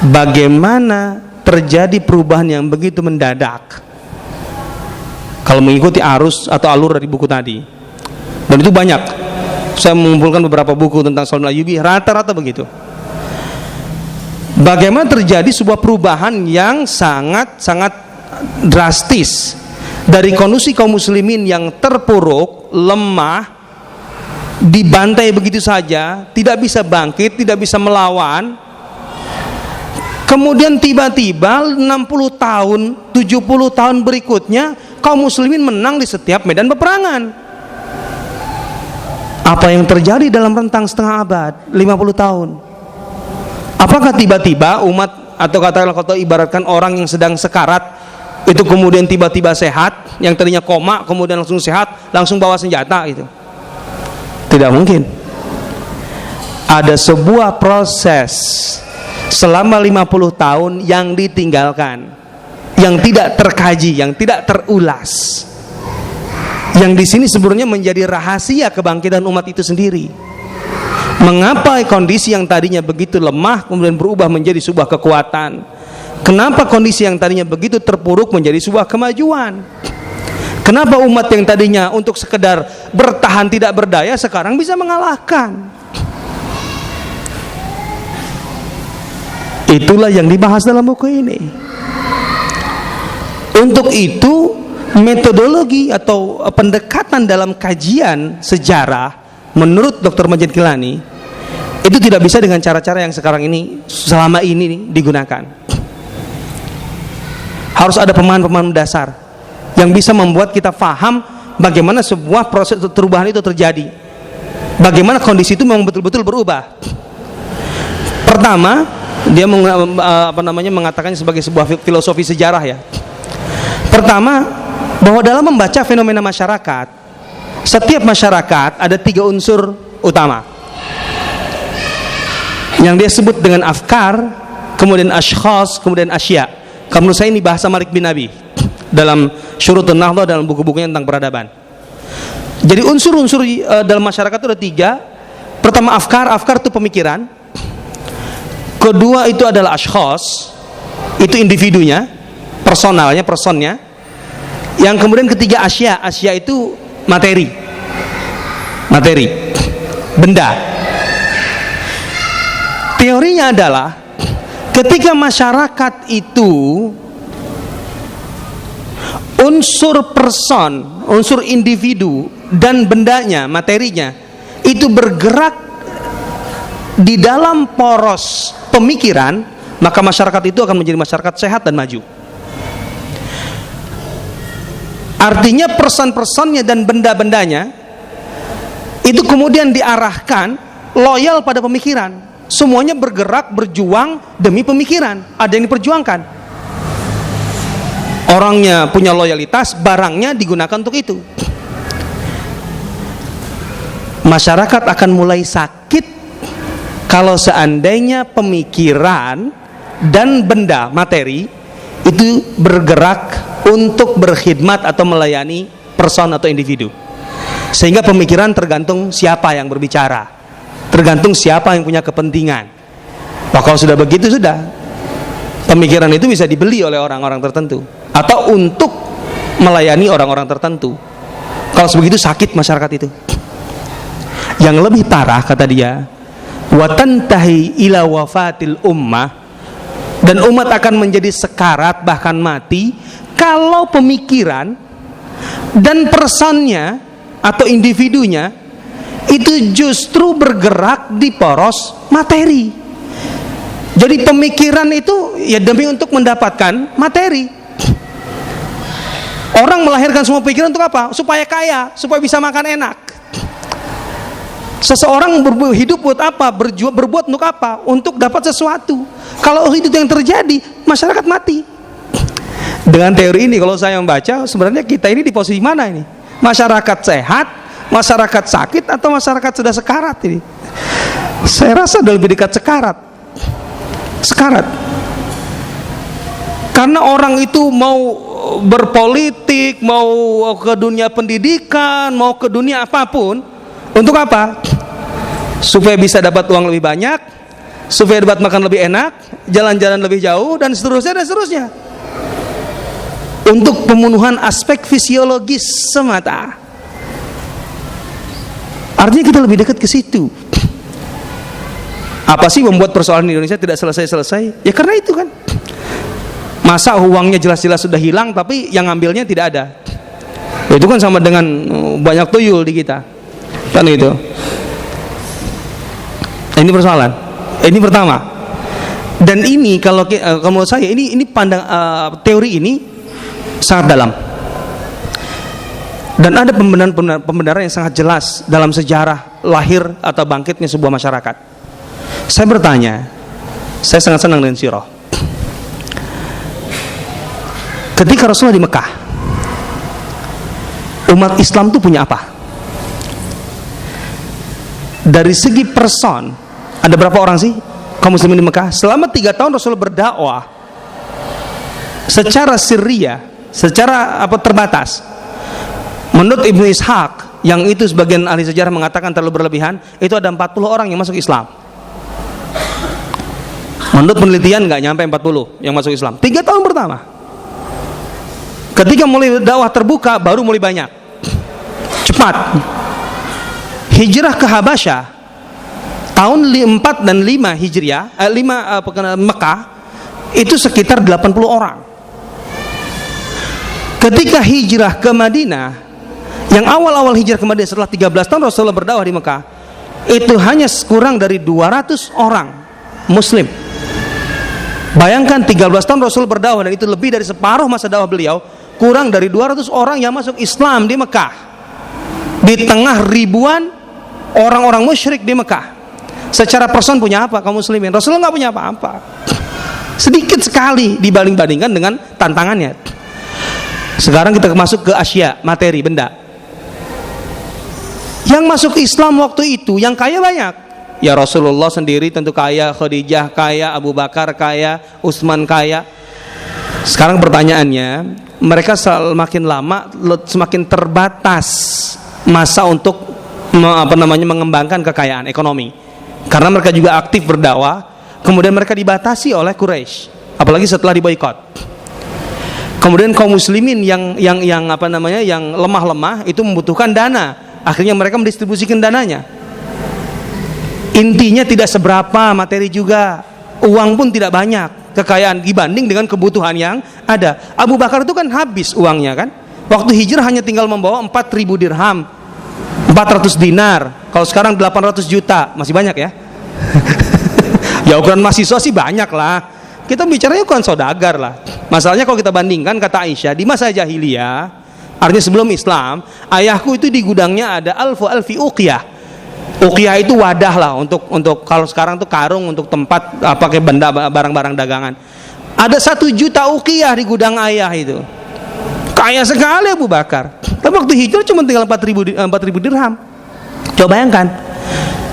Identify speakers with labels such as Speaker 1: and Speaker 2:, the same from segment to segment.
Speaker 1: bagaimana terjadi perubahan yang begitu mendadak kalau mengikuti arus atau alur dari buku tadi. Dan itu banyak. Saya mengumpulkan beberapa buku tentang Saladin Ayyubi, rata-rata begitu. Bagaimana terjadi sebuah perubahan yang sangat drastis dari kondisi kaum muslimin yang terpuruk, lemah, dibantai begitu saja, tidak bisa bangkit, tidak bisa melawan. Kemudian tiba-tiba 60 tahun, 70 tahun berikutnya kaum muslimin menang di setiap medan peperangan. Apa yang terjadi dalam rentang setengah abad, 50 tahun? Apakah tiba-tiba umat, atau katakanlah kalau ibaratkan orang yang sedang sekarat itu kemudian tiba-tiba sehat, yang tadinya koma kemudian langsung sehat, langsung bawa senjata gitu? Tidak mungkin. Ada sebuah proses selama 50 tahun yang ditinggalkan, yang tidak terkaji, yang tidak terulas, yang di sini sebenarnya menjadi rahasia kebangkitan umat itu sendiri. Mengapa kondisi yang tadinya begitu lemah kemudian berubah menjadi sebuah kekuatan? Kenapa kondisi yang tadinya begitu terpuruk menjadi sebuah kemajuan? Kenapa umat yang tadinya untuk sekedar bertahan tidak berdaya sekarang bisa mengalahkan? Itulah yang dibahas dalam buku ini. Untuk itu metodologi atau pendekatan dalam kajian sejarah menurut Dr. Majid Kilani itu tidak bisa dengan cara-cara yang sekarang ini selama ini digunakan. Harus ada pemahaman-pemahaman dasar yang bisa membuat kita paham bagaimana sebuah proses perubahan itu terjadi, bagaimana kondisi itu memang betul-betul berubah. Pertama, dia mengatakannya sebagai sebuah filosofi sejarah ya. Pertama, bahwa dalam membaca fenomena masyarakat, setiap masyarakat ada 3 unsur utama yang dia sebut dengan afkar, kemudian ashkhas, kemudian asya. Menurut saya ini bahasa Malik bin Abi dalam Syurutun Nahdhah, dalam buku-bukunya tentang peradaban. Jadi unsur-unsur dalam masyarakat itu ada 3. Pertama afkar itu pemikiran. Kedua itu adalah ashkhas, itu individunya, personalnya, personnya. Yang kemudian ketiga asya itu materi, benda. Teorinya adalah ketika masyarakat itu unsur person, unsur individu dan bendanya, materinya itu bergerak di dalam poros pemikiran, maka masyarakat itu akan menjadi masyarakat sehat dan maju. Artinya person-personnya dan benda-bendanya itu kemudian diarahkan loyal pada pemikiran. Semuanya bergerak, berjuang demi pemikiran. Ada yang diperjuangkan. Orangnya punya loyalitas, barangnya digunakan untuk itu. Masyarakat akan mulai sakit kalau seandainya pemikiran dan benda, materi itu bergerak untuk berkhidmat atau melayani person atau individu, sehingga pemikiran tergantung siapa yang berbicara, tergantung siapa yang punya kepentingan. Wah, kalau sudah begitu, sudah pemikiran itu bisa dibeli oleh orang-orang tertentu atau untuk melayani orang-orang tertentu. Kalau begitu sakit masyarakat itu. Yang lebih parah, kata dia, watantahi ila wafatil ummah, dan umat akan menjadi sekarat bahkan mati kalau pemikiran dan personnya atau individunya itu justru bergerak di poros materi. Jadi pemikiran itu ya demi untuk mendapatkan materi. Orang melahirkan semua pikiran untuk apa? Supaya kaya, supaya bisa makan enak. Seseorang hidup buat apa? Berbuat untuk apa? Untuk dapat sesuatu. Kalau itu yang terjadi, masyarakat mati. Dengan teori ini, kalau saya membaca, sebenarnya kita ini di posisi mana ini? Masyarakat sehat, masyarakat sakit, atau masyarakat sudah sekarat ini? Saya rasa sudah lebih dekat sekarat. Karena orang itu mau berpolitik, mau ke dunia pendidikan, mau ke dunia apapun, untuk apa? Supaya bisa dapat uang lebih banyak, supaya dapat makan lebih enak, jalan-jalan lebih jauh, dan seterusnya dan seterusnya. Untuk pemenuhan aspek fisiologis semata. Artinya kita lebih dekat ke situ. Apa sih membuat persoalan di Indonesia tidak selesai-selesai? Ya karena itu kan. Masa uangnya jelas-jelas sudah hilang tapi yang ngambilnya tidak ada. Itu kan sama dengan banyak tuyul di kita. Kan itu. Ini persoalan. Ini pertama. Dan ini kalau menurut saya ini pandang teori ini sangat dalam. Dan ada pembenaran yang sangat jelas dalam sejarah lahir atau bangkitnya sebuah masyarakat. Saya bertanya, saya sangat senang dengan sirah. Ketika Rasulullah di Mekah, umat Islam itu punya apa? Dari segi person, ada berapa orang sih kaum muslimin di Mekah? Selama 3 tahun Rasulullah berdakwah secara sirriyah, secara terbatas. Menurut Ibnu Ishaq, yang itu sebagian ahli sejarah mengatakan terlalu berlebihan, itu ada 40 orang yang masuk Islam. Menurut penelitian nggak nyampe 40 yang masuk Islam. 3 tahun pertama. Ketika mulai dakwah terbuka, baru mulai banyak. Cepat. Hijrah ke Habasyah tahun 4 dan 5 Hijriah, 5 Mekah, itu sekitar 80 orang. Ketika hijrah ke Madinah, yang awal-awal hijrah ke Madinah setelah 13 tahun Rasulullah berdakwah di Mekah, itu hanya kurang dari 200 orang muslim. Bayangkan 13 tahun Rasul berdakwah, dan itu lebih dari separuh masa dakwah beliau. Kurang dari 200 orang yang masuk Islam di Mekah, di tengah ribuan orang-orang musyrik di Mekah. Secara person punya apa kaum muslimin? Rasulullah nggak punya apa-apa, sedikit sekali dibanding-bandingkan dengan tantangannya. Sekarang kita masuk ke Asia, materi, benda. Yang masuk Islam waktu itu yang kaya banyak. Ya Rasulullah sendiri tentu kaya, Khadijah kaya, Abu Bakar kaya, Utsman kaya. Sekarang pertanyaannya, mereka semakin lama semakin terbatas masa untuk mengembangkan kekayaan ekonomi. Karena mereka juga aktif berdakwah, kemudian mereka dibatasi oleh Quraisy, apalagi setelah diboikot. Kemudian kaum muslimin yang lemah-lemah itu membutuhkan dana. Akhirnya mereka mendistribusikan dananya. Intinya tidak seberapa materi juga, uang pun tidak banyak, kekayaan dibanding dengan kebutuhan yang ada. Abu Bakar itu kan habis uangnya kan. Waktu hijrah hanya tinggal membawa 4.000 dirham, 400 dinar. Kalau sekarang 800 juta, masih banyak ya. Ya ukuran mahasiswa sih banyak lah. Kita bicaranya ukuran saudagar lah. Masalahnya kalau kita bandingkan, kata Aisyah, di masa jahiliyah, artinya sebelum Islam, ayahku itu di gudangnya ada alfi uqiyah. Uqiyah itu wadah lah untuk kalau sekarang tuh karung untuk tempat pakai benda barang-barang dagangan. Ada 1 juta uqiyah di gudang ayah itu. Kaya sekali Abu Bakar. Tapi waktu hijrah cuma tinggal 4.000 dirham. Coba bayangkan.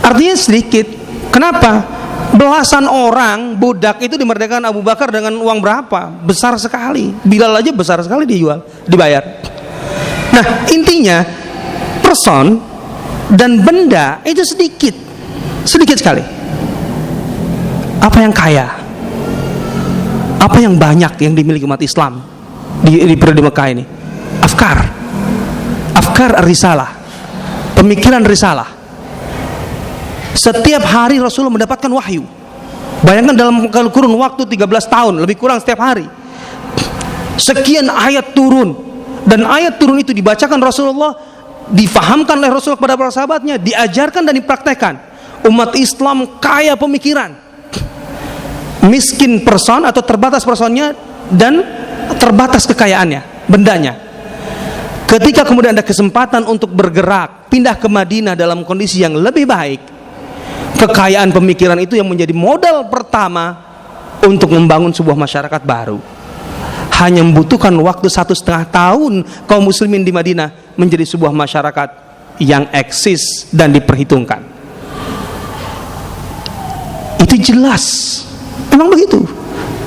Speaker 1: Artinya sedikit. Kenapa? Belasan orang budak itu dimerdekakan Abu Bakar dengan uang berapa? Besar sekali. Bilal aja besar sekali dibayar. Nah, intinya person dan benda itu sedikit sekali. Apa yang kaya, apa yang banyak yang dimiliki umat Islam di periode Mekah ini? Afkar risalah, pemikiran risalah. Setiap hari Rasulullah mendapatkan wahyu. Bayangkan dalam kurun waktu 13 tahun, lebih kurang setiap hari sekian ayat turun, dan ayat turun itu dibacakan Rasulullah, difahamkan oleh Rasul kepada para sahabatnya, diajarkan dan dipraktekkan. Umat Islam kaya pemikiran, miskin person atau terbatas personnya, dan terbatas kekayaannya, bendanya. Ketika kemudian ada kesempatan untuk bergerak pindah ke Madinah dalam kondisi yang lebih baik, kekayaan pemikiran itu yang menjadi modal pertama untuk membangun sebuah masyarakat baru. Hanya membutuhkan waktu 1,5 tahun kaum muslimin di Madinah menjadi sebuah masyarakat yang eksis dan diperhitungkan. Itu jelas, memang begitu.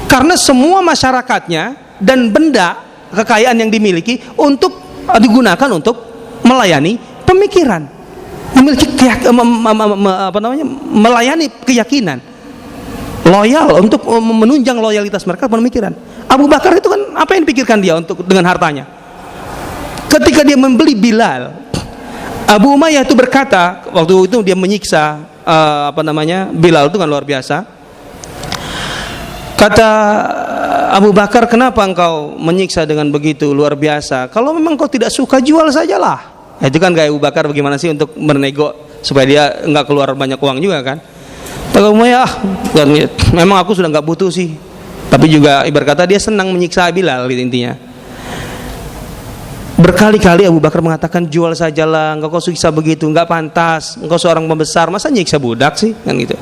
Speaker 1: Karena semua masyarakatnya dan benda kekayaan yang dimiliki digunakan untuk melayani pemikiran, memiliki melayani keyakinan. loyal, untuk menunjang loyalitas mereka pemikiran. Abu Bakar itu kan apa yang dipikirkan dia untuk dengan hartanya? Ketika dia membeli Bilal, Abu Umayyah itu berkata, waktu itu dia menyiksa Bilal itu kan luar biasa. Kata Abu Bakar, kenapa engkau menyiksa dengan begitu luar biasa? Kalau memang kau tidak suka, jual sajalah. Itu kan gaya Abu Bakar bagaimana sih untuk menego supaya dia enggak keluar banyak uang juga kan. Kalau Umayyah, memang aku sudah enggak butuh sih. Tapi juga ibarat kata dia senang menyiksa Bilal intinya. Berkali-kali Abu Bakar mengatakan, jual sajalah, engkau siksa begitu, enggak pantas. Engkau seorang pembesar, masa nyiksa budak sih? Kan gitu.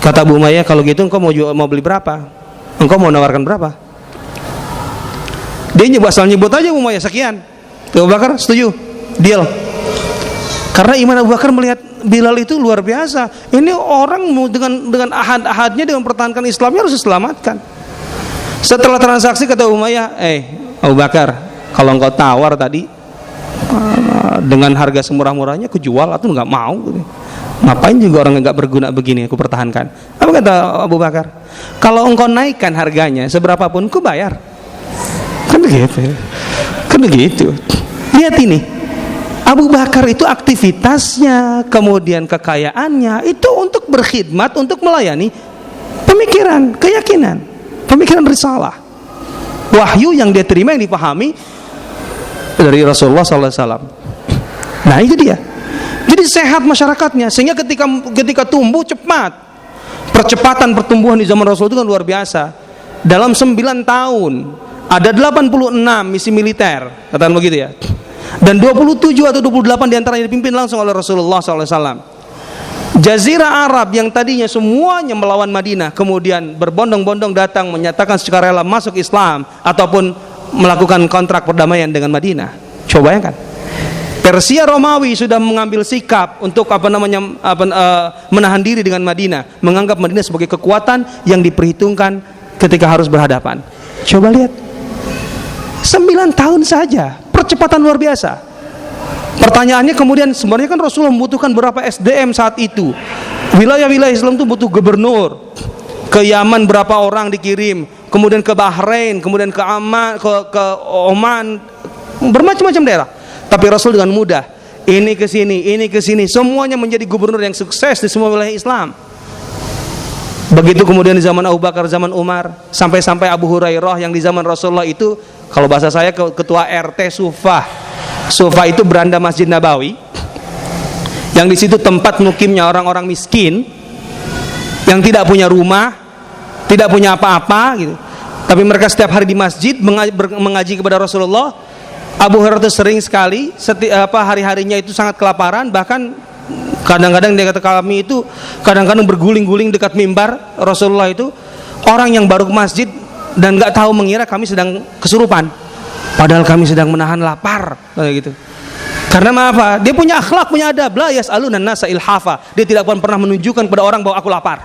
Speaker 1: Kata Abu Umayyah, kalau gitu engkau mau beli berapa? Engkau mau nawarkan berapa? Dia nyebut aja Abu Umayyah sekian. Abu Bakar setuju, deal. Karena iman Abu Bakar melihat Bilal itu luar biasa. Ini orang dengan ahad-ahadnya, dengan pertahankan Islamnya harus diselamatkan. Setelah transaksi kata Abu Umayyah, Abu Bakar, kalau engkau tawar tadi dengan harga semurah-murahnya, aku jual atau nggak mau. Ngapain juga orang nggak berguna begini aku pertahankan. Apa kata Abu Bakar? Kalau engkau naikkan harganya seberapapun, aku bayar. Kan begitu. Lihat ini, Abu Bakar itu aktivitasnya, kemudian kekayaannya itu untuk berkhidmat, untuk melayani pemikiran, keyakinan, pemikiran risalah, wahyu yang dia terima, yang dipahami dari Rasulullah SAW. Nah itu dia. Jadi sehat masyarakatnya, sehingga ketika tumbuh cepat, percepatan pertumbuhan di zaman Rasul itu kan luar biasa. Dalam 9 tahun ada 86 misi militer, katakan begitu ya. Dan 27 atau 28 diantaranya dipimpin langsung oleh Rasulullah SAW. Jazirah Arab yang tadinya semuanya melawan Madinah, kemudian berbondong-bondong datang menyatakan secara rela masuk Islam ataupun melakukan kontrak perdamaian dengan Madinah. Coba bayangkan. Persia Romawi sudah mengambil sikap untuk menahan diri dengan Madinah, menganggap Madinah sebagai kekuatan yang diperhitungkan ketika harus berhadapan. Coba lihat, 9 tahun saja, percepatan luar biasa. Pertanyaannya kemudian, sebenarnya kan Rasulullah membutuhkan berapa SDM saat itu? Wilayah-wilayah Islam itu butuh gubernur. Ke Yaman berapa orang dikirim, kemudian ke Bahrain, kemudian ke Oman, bermacam-macam daerah. Tapi Rasul dengan mudah, ini ke sini, semuanya menjadi gubernur yang sukses di semua wilayah Islam. Begitu kemudian di zaman Abu Bakar, zaman Umar, sampai-sampai Abu Hurairah yang di zaman Rasulullah itu, kalau bahasa saya ketua RT Sufah. Sufah itu beranda Masjid Nabawi, yang di situ tempat mukimnya orang-orang miskin, yang tidak punya rumah, tidak punya apa-apa gitu. Tapi mereka setiap hari di masjid mengaji kepada Rasulullah. Abu Hurairah itu sering sekali hari-harinya itu sangat kelaparan, bahkan kadang-kadang dia kata, kami itu kadang-kadang berguling-guling dekat mimbar Rasulullah itu, orang yang baru ke masjid dan nggak tahu mengira kami sedang kesurupan, padahal kami sedang menahan lapar kayak gitu. Karena apa? Dia punya akhlak, punya adab. La yas'aluna nasa ilhafa. Dia tidak pernah menunjukkan kepada orang bahwa aku lapar.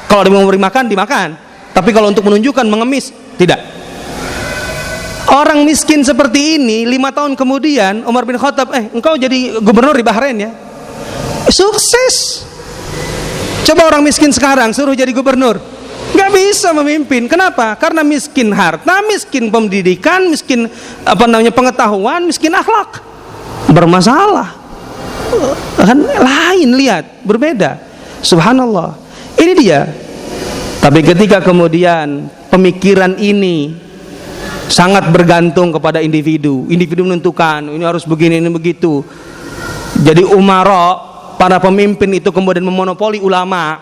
Speaker 1: Kalau dia mau memberi makan, dimakan. Tapi kalau untuk menunjukkan, mengemis, tidak. Orang miskin seperti ini 5 tahun kemudian Umar bin Khattab, engkau jadi gubernur di Bahrain ya, sukses. Coba orang miskin sekarang suruh jadi gubernur, nggak bisa memimpin. Kenapa? Karena miskin harta, miskin pendidikan, miskin pengetahuan, miskin akhlak, bermasalah. Kan lain, lihat, berbeda. Subhanallah, ini dia. Tapi ketika kemudian pemikiran ini sangat bergantung kepada individu menentukan ini harus begini, ini begitu. Jadi umara, para pemimpin itu kemudian memonopoli ulama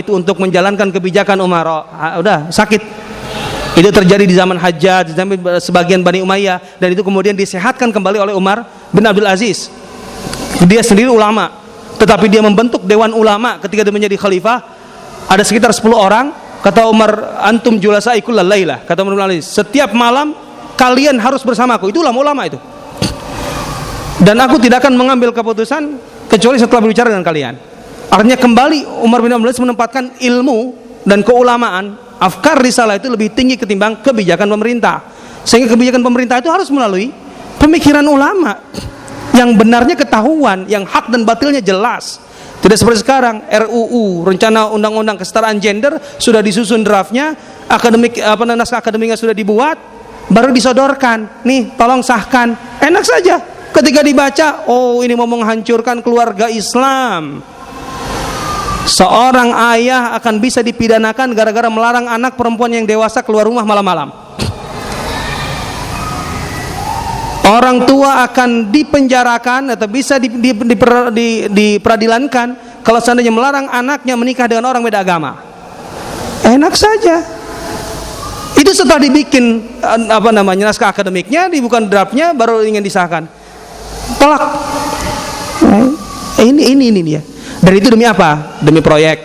Speaker 1: itu untuk menjalankan kebijakan umara. Udah sakit. Itu terjadi di zaman Hajjaj, di zaman sebagian Bani Umayyah, dan itu kemudian disehatkan kembali oleh Umar bin Abdul Aziz. Dia sendiri ulama, tetapi dia membentuk dewan ulama ketika dia menjadi khalifah. Ada sekitar 10 orang. Kata Umar, antum julasai kullal lailah. Kata Umar bin Abdul Aziz, setiap malam kalian harus bersamaku. Itu ulama-ulama itu. Dan aku tidak akan mengambil keputusan kecuali setelah berbicara dengan kalian. Artinya kembali Umar bin Abdul Aziz menempatkan ilmu dan keulamaan, afkar risalah itu lebih tinggi ketimbang kebijakan pemerintah. Sehingga kebijakan pemerintah itu harus melalui pemikiran ulama yang benarnya ketahuan, yang hak dan batilnya jelas. Tidak seperti sekarang, RUU, rencana undang-undang kesetaraan gender sudah disusun draftnya, naskah akademiknya sudah dibuat, baru disodorkan. Nih, tolong sahkan. Enak saja. Ketika dibaca, oh ini mau menghancurkan keluarga Islam. Seorang ayah akan bisa dipidanakan gara-gara melarang anak perempuan yang dewasa keluar rumah malam-malam. Orang tua akan dipenjarakan atau bisa diperadilankan kalau seandainya melarang anaknya menikah dengan orang beda agama. Enak saja. Itu setelah dibikin naskah akademiknya, dibuka draftnya, baru ingin disahkan. Tolak. Ini dia. Dan itu demi apa? Demi proyek.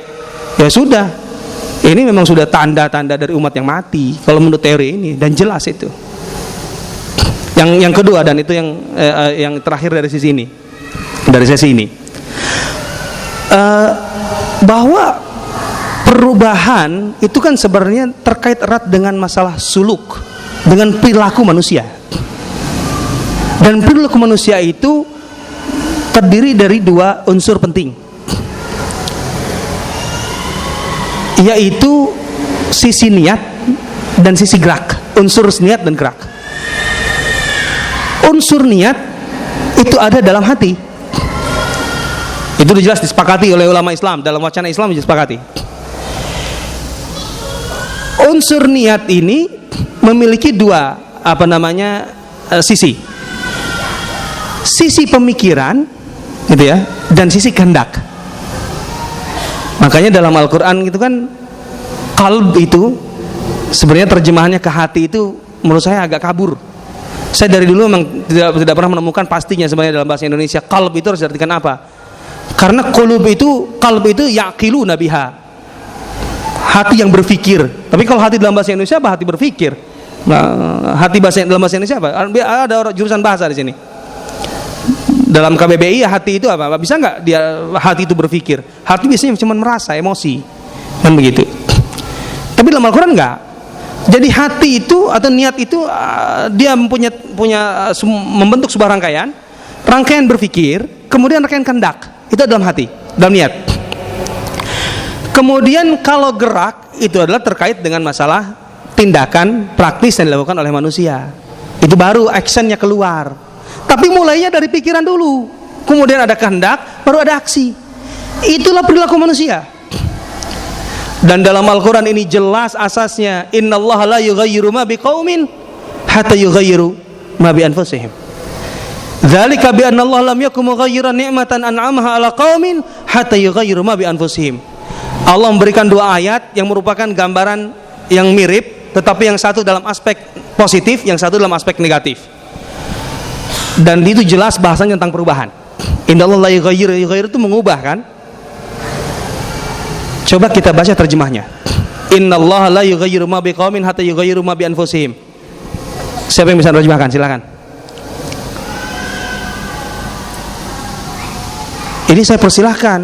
Speaker 1: Ya sudah. Ini memang sudah tanda-tanda dari umat yang mati kalau menurut teori ini, dan jelas itu. Yang kedua, dan itu yang terakhir dari sisi ini, dari sesi ini, bahwa perubahan itu kan sebenarnya terkait erat dengan masalah suluk, dengan perilaku manusia. Dan perilaku manusia itu terdiri dari dua unsur penting, yaitu sisi niat dan sisi gerak. Unsur niat dan gerak. Unsur niat itu ada dalam hati. Itu jelas disepakati oleh ulama Islam, dalam wacana Islam disepakati. Unsur niat ini memiliki dua sisi. Sisi pemikiran, gitu ya, dan sisi kehendak. Makanya dalam Al-Qur'an itu kan qalb itu sebenarnya terjemahannya ke hati itu menurut saya agak kabur. Saya dari dulu memang tidak pernah menemukan pastinya sebenarnya dalam bahasa Indonesia qalb itu harus diartikan apa. Karena qalb itu yaqiluna biha, hati yang berpikir. Tapi kalau hati dalam bahasa Indonesia apa? Hati berpikir. Nah, dalam bahasa Indonesia apa? Ada jurusan bahasa di sini. Dalam KBBI hati itu apa? Bisa nggak dia hati itu berpikir? Hati biasanya cuma merasa, emosi, kan begitu. Tapi dalam Al-Quran nggak. Jadi hati itu atau niat itu dia membentuk sebuah rangkaian berpikir, kemudian rangkaian kehendak. Itu dalam hati, dalam niat. Kemudian kalau gerak itu adalah terkait dengan masalah tindakan praktis yang dilakukan oleh manusia. Itu baru actionnya keluar. Tapi mulainya dari pikiran dulu, kemudian ada kehendak, baru ada aksi. Itulah perilaku manusia. Dan dalam Al-Quran ini jelas asasnya, innallaha la yughayyiru ma biqaumin hatta yughayyiru ma bi anfusihim. Dzalika bi anna Allah lam yakum mughayyiran ni'matan an'amaha 'ala qaumin hatta yughayyiru ma bi anfusihim. Allah memberikan dua ayat yang merupakan gambaran yang mirip, tetapi yang satu dalam aspek positif, yang satu dalam aspek negatif. Dan itu jelas bahasanya tentang perubahan. Innallaha la yughayyiru itu mengubah kan? Coba kita baca terjemahnya. Innallaha la yughayyiru ma biqaumin hatta yughayyiru ma bi anfusihim. Siapa yang bisa terjemahkan? Silakan. Ini saya persilahkan.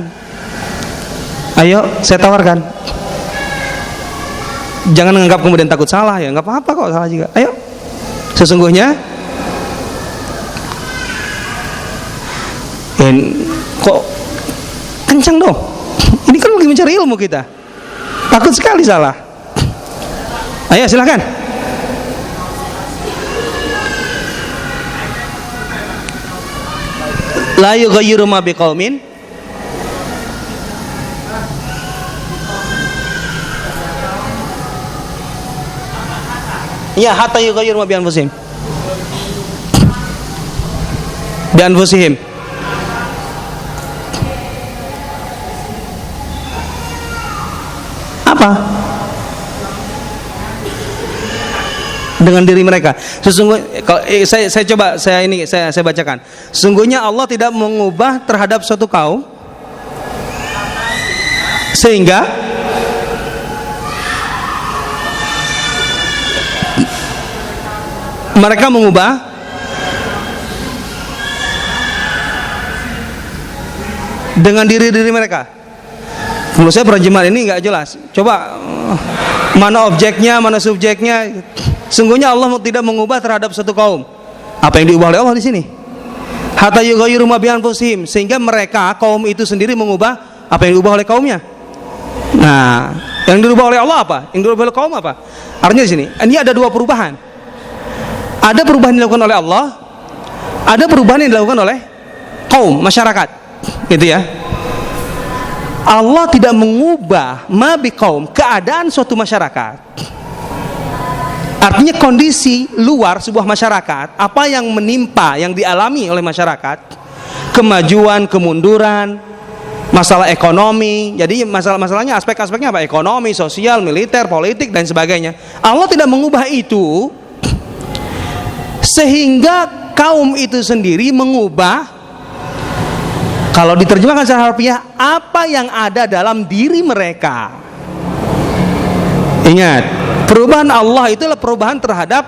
Speaker 1: Ayo, saya tawarkan. Jangan menganggap kemudian takut salah ya, nggak apa-apa kok salah juga. Ayo. Sesungguhnya kok kencang dong. Ini kan lagi mencari ilmu kita. Takut sekali salah. Ayo silakan. La yughayyiru ma biqaumin ya hatta yughayyiru ma bi anfusihim. Bi anfusihim. Apa? Dengan diri mereka. Sesungguhnya kalau saya bacakan. Sesungguhnya Allah tidak mengubah terhadap suatu kaum sehingga mereka mengubah dengan diri mereka. Menurut saya penerjemahan ini nggak jelas. Coba mana objeknya, mana subjeknya. Sungguhnya Allah tidak mengubah terhadap satu kaum. Apa yang diubah oleh Allah di sini? hatta yughayyiru ma bi anfusihim, sehingga mereka kaum itu sendiri mengubah apa yang diubah oleh kaumnya. Nah, yang dirubah oleh Allah apa? Yang dirubah oleh kaum apa? Artinya di sini, ini ada dua perubahan. Ada perubahan yang dilakukan oleh Allah, ada perubahan yang dilakukan oleh kaum, masyarakat. Gitu ya. Allah tidak mengubah ma bi kaum, keadaan suatu masyarakat. Artinya kondisi luar sebuah masyarakat, apa yang menimpa, yang dialami oleh masyarakat, kemajuan, kemunduran, masalah ekonomi. Jadi masalahnya aspek-aspeknya apa? Ekonomi, sosial, militer, politik dan sebagainya. Allah tidak mengubah itu sehingga kaum itu sendiri mengubah, kalau diterjemahkan secara harfiah, apa yang ada dalam diri mereka. Ingat, perubahan Allah itu adalah perubahan terhadap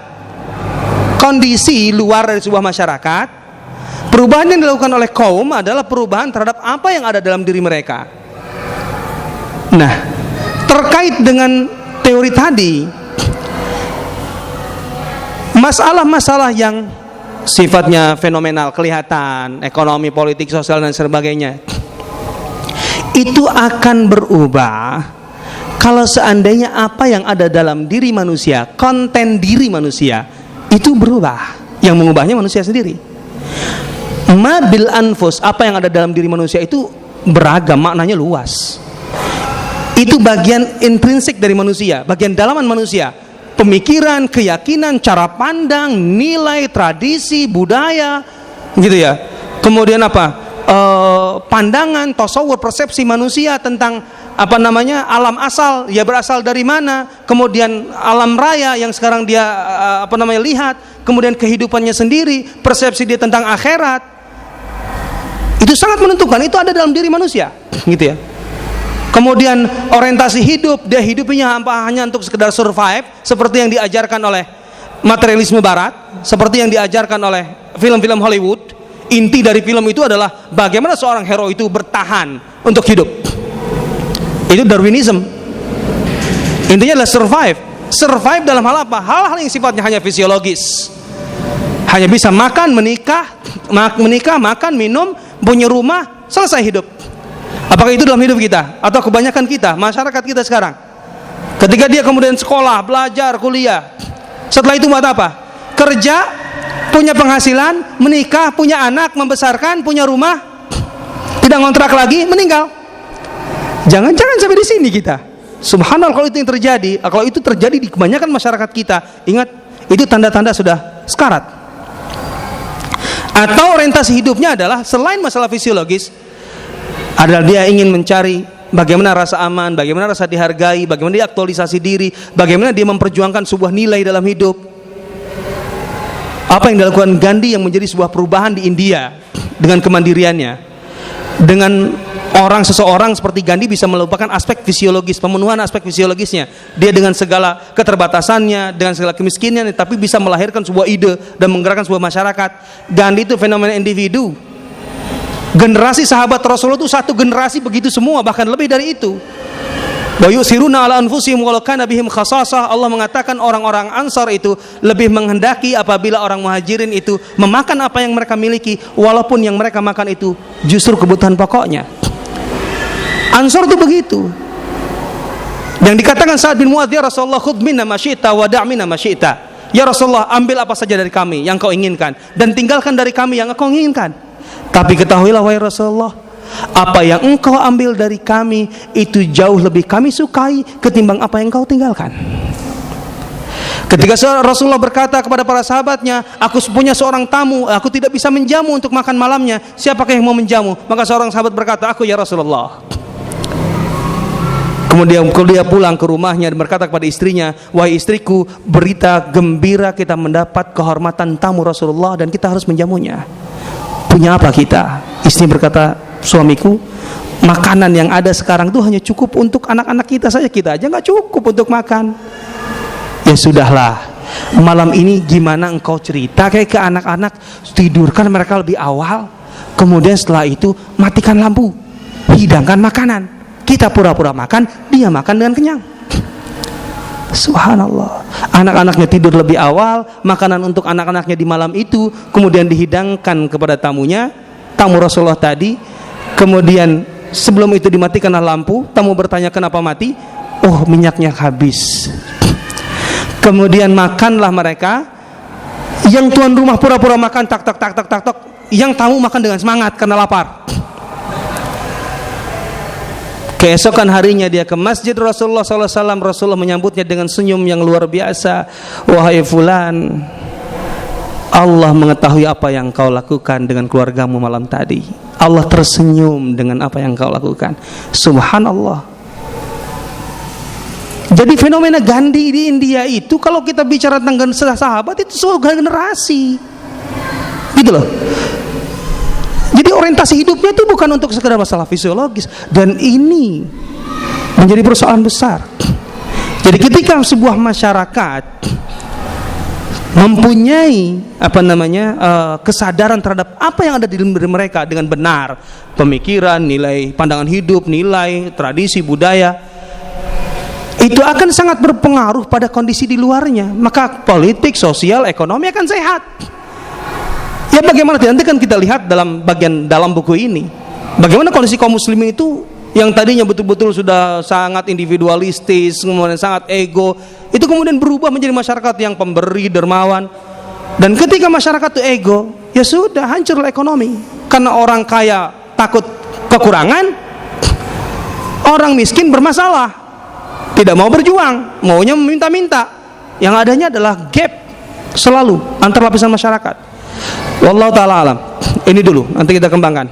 Speaker 1: kondisi luar dari sebuah masyarakat. Perubahan yang dilakukan oleh kaum adalah perubahan terhadap apa yang ada dalam diri mereka. Nah, terkait dengan teori tadi, masalah-masalah yang sifatnya fenomenal, kelihatan, ekonomi, politik, sosial dan sebagainya, itu akan berubah kalau seandainya apa yang ada dalam diri manusia, konten diri manusia itu berubah. Yang mengubahnya manusia sendiri. Ma bil anfus, apa yang ada dalam diri manusia itu beragam, maknanya luas. Itu bagian intrinsik dari manusia, bagian dalaman manusia. Pemikiran, keyakinan, cara pandang, nilai, tradisi, budaya, gitu ya. Kemudian apa? Pandangan, tasawur, persepsi manusia tentang apa namanya alam asal, dia berasal dari mana, kemudian alam raya yang sekarang dia apa namanya lihat, kemudian kehidupannya sendiri, persepsi dia tentang akhirat, itu sangat menentukan. Itu ada dalam diri manusia, gitu ya. Kemudian orientasi hidup, dia hidupnya hanya untuk sekedar survive, seperti yang diajarkan oleh materialisme barat, seperti yang diajarkan oleh film-film Hollywood. Inti dari film itu adalah bagaimana seorang hero itu bertahan untuk hidup. Itu Darwinism. Intinya adalah survive. Survive dalam hal apa? Hal-hal yang sifatnya hanya fisiologis. Hanya bisa makan, menikah, makan, minum, punya rumah, selesai hidup. Apakah itu dalam hidup kita? Atau kebanyakan kita, masyarakat kita sekarang, ketika dia kemudian sekolah, belajar, kuliah, setelah itu buat apa? Kerja, punya penghasilan, menikah, punya anak, membesarkan, punya rumah, tidak ngontrak lagi, meninggal. Jangan-jangan sampai di sini kita. Subhanallah, kalau itu yang terjadi, kalau itu terjadi di kebanyakan masyarakat kita, ingat, itu tanda-tanda sudah sekarat. Atau orientasi hidupnya adalah selain masalah fisiologis, adalah dia ingin mencari bagaimana rasa aman, bagaimana rasa dihargai, bagaimana dia aktualisasi diri, bagaimana dia memperjuangkan sebuah nilai dalam hidup. Apa yang dilakukan Gandhi yang menjadi sebuah perubahan di India dengan kemandiriannya. Dengan seseorang seperti Gandhi bisa melupakan aspek fisiologis, pemenuhan aspek fisiologisnya. Dia dengan segala keterbatasannya, dengan segala kemiskinannya, tapi bisa melahirkan sebuah ide dan menggerakkan sebuah masyarakat. Gandhi itu fenomena individu. Generasi sahabat Rasulullah itu satu generasi begitu semua, bahkan lebih dari itu. Wa yusiruna ala anfusihim walau kana bihim khasasah. Allah mengatakan orang-orang Ansar itu lebih menghendaki apabila orang Muhajirin itu memakan apa yang mereka miliki, walaupun yang mereka makan itu justru kebutuhan pokoknya. Ansar itu begitu. Yang dikatakan Sa'ad bin Mu'adz, ya Rasulullah, khudh minna ma syi'ta wa da' minna ma syi'ta. Ya Rasulullah, ambil apa saja dari kami yang kau inginkan, dan tinggalkan dari kami yang kau inginkan. Tapi ketahuilah wahai Rasulullah, apa yang engkau ambil dari kami itu jauh lebih kami sukai ketimbang apa yang kau tinggalkan. Ketika Rasulullah berkata kepada para sahabatnya, aku punya seorang tamu, aku tidak bisa menjamu untuk makan malamnya, siapakah yang mau menjamu? Maka seorang sahabat berkata, aku ya Rasulullah. Kemudian dia pulang ke rumahnya dan berkata kepada istrinya, wahai istriku, berita gembira kita mendapat kehormatan tamu Rasulullah dan kita harus menjamunya. Punya apa kita? Istri berkata, suamiku, makanan yang ada sekarang itu hanya cukup untuk anak-anak kita saja, kita aja nggak cukup untuk makan. Ya sudahlah, malam ini gimana engkau cerita kayak ke anak-anak, tidurkan mereka lebih awal, kemudian setelah itu matikan lampu, hidangkan makanan, kita pura-pura makan, dia makan dengan kenyang. Subhanallah. Anak-anaknya tidur lebih awal, makanan untuk anak-anaknya di malam itu kemudian dihidangkan kepada tamunya, tamu Rasulullah tadi. Kemudian sebelum itu dimatikanlah lampu. Tamu bertanya kenapa mati? Oh, minyaknya habis. Kemudian makanlah mereka. Yang tuan rumah pura-pura makan tak. Yang tamu makan dengan semangat karena lapar. Keesokan harinya dia ke masjid Rasulullah SAW. Rasulullah menyambutnya dengan senyum yang luar biasa. Wahai fulan, Allah mengetahui apa yang kau lakukan dengan keluargamu malam tadi. Allah tersenyum dengan apa yang kau lakukan. Subhanallah. Jadi fenomena Gandhi di India itu, kalau kita bicara tentang sahabat, itu sebuah generasi, gitu loh. Jadi orientasi hidupnya itu bukan untuk sekedar masalah fisiologis, dan ini menjadi persoalan besar. Jadi ketika sebuah masyarakat mempunyai kesadaran terhadap apa yang ada di dalam diri mereka dengan benar, pemikiran, nilai, pandangan hidup, nilai, tradisi, budaya, itu akan sangat berpengaruh pada kondisi di luarnya. Maka politik, sosial, ekonomi akan sehat. Ya bagaimana nanti kan kita lihat dalam bagian dalam buku ini, bagaimana kondisi kaum muslimin itu yang tadinya betul-betul sudah sangat individualistis, kemudian sangat ego, itu kemudian berubah menjadi masyarakat yang pemberi, dermawan. Dan ketika masyarakat itu ego, ya sudah, hancurlah ekonomi. Karena orang kaya takut kekurangan, orang miskin bermasalah, tidak mau berjuang, maunya meminta-minta. Yang adanya adalah gap selalu antar lapisan masyarakat. Wallahu ta'ala alam. Ini dulu, nanti kita kembangkan.